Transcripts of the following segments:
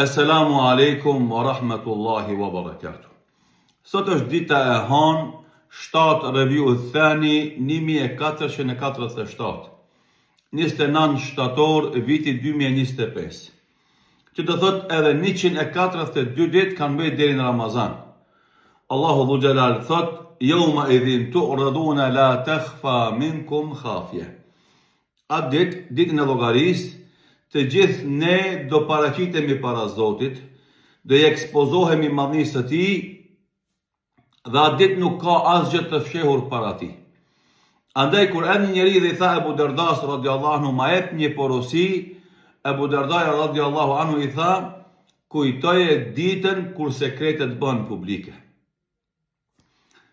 Assalamu alaikum wa rahmatullahi wa barakatuh. Sot është dita e hanë 7 Rabiu Thani 1447, 29 shtator viti 2025, që do thot edhe 142 ditë kanë bëjt deri në Ramazan. Allahu Dhu Gjelal thot: Yawma idhin tu'raduna la takhfa minkum khafiyah. Atë ditën e llogarisë, të gjithë ne do paraqitemi para Zotit, do i ekspozohemi madhnisë së Tij, dhe atë ditë nuk ka asgjë të fshehur para Tij. Andaj kur erdhi njëri dhe i tha Abu Dardas radiallahu anhu, ma jep një porosi, Abu Darda radiallahu anhu i tha: kujtoje ditën kur sekretet bëhen publike.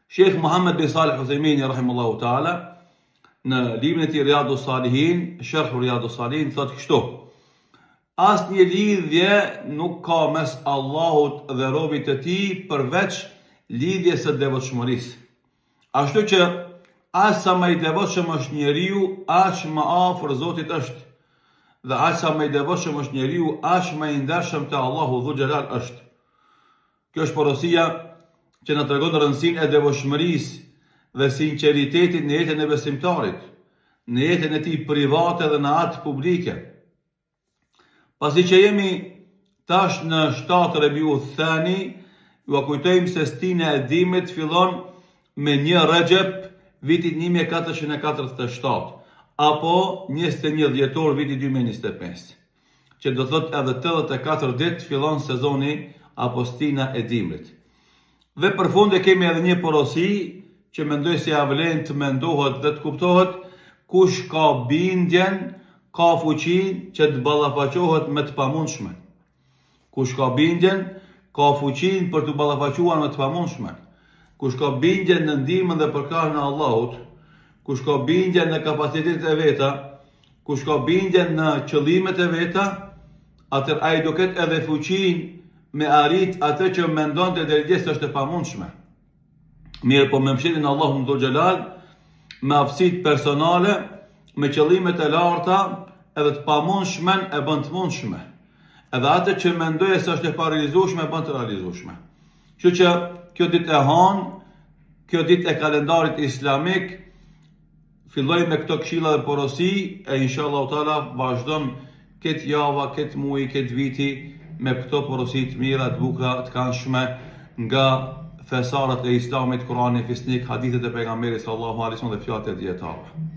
Sheikh Muhammad bin Salih Uthaymeen rahimahullahu taala në librin e tij Riyadus Salihin, Sharh Riyadus Salihin, thotë kështu: asnjë lidhje nuk ka mes Allahut dhe robit të Tij përveç lidhjes së devotshmërisë. Ashtu që aq sa më i devotshëm është njeriu, aq më afër Zotit është. Dhe aq sa më i devotshëm është njeriu, aq më i ndershëm te Allahu Dhu Gjelal është. Kjo është porosia që na tregon rëndësinë e devotshmërisë dhe sinqeritetit në jetën e besimtarit, në jetën e tij private dhe në atë publike. Pasi që jemi tash në 7 Rabiu Thani, ju kujtojmë se stina e dimrit fillon me 1 Rexhep vitit 1447, apo 21 dhjetor vitit 2025, që do thot edhe 84 ditë fillon sezoni apo stina e dimrit. Dhe për fund e kemi edhe një porosi që mendoj se ja vlen të mendohet dhe të kuptohet: kush ka bindjen, ka fuqinë që të ballafaqohet me të pamundshme. Kush ka bindjen, ka fuqinë për të ballafaquar me të pamundshme. Kush ka bindjen në ndihmën dhe përkrahjen e Allahut, kush ka bindjen në kapacitetet e veta, kush ka bindjen në qëllimet e veta, atëherë ai do ketë edhe fuqinë me arrit atë që mendon të dërgjesë është e pamundshme. Mirë, po me mëshirin e Allahut Dhu Gjelal, me aftësitë personale, me qëllimet e larta, edhe të pamundshmen e bën të mundshme. Edhe atë që mendoj se është e parealizueshme e bën të realizueshme. Kështu që kjo ditë e hanë, kjo ditë e kalendarit islamik, filloj me këto këshilla dhe porosi, e inshallah taala vazhdon këtë java, këtë muaj, këtë viti me këto porosi të mira, të bukura, të këndshme nga fesarat e Islamit, Kurani fisnik, hadithet e pejgamberit sallallahu alaihi wasallam dhe fjalët e dietarëve.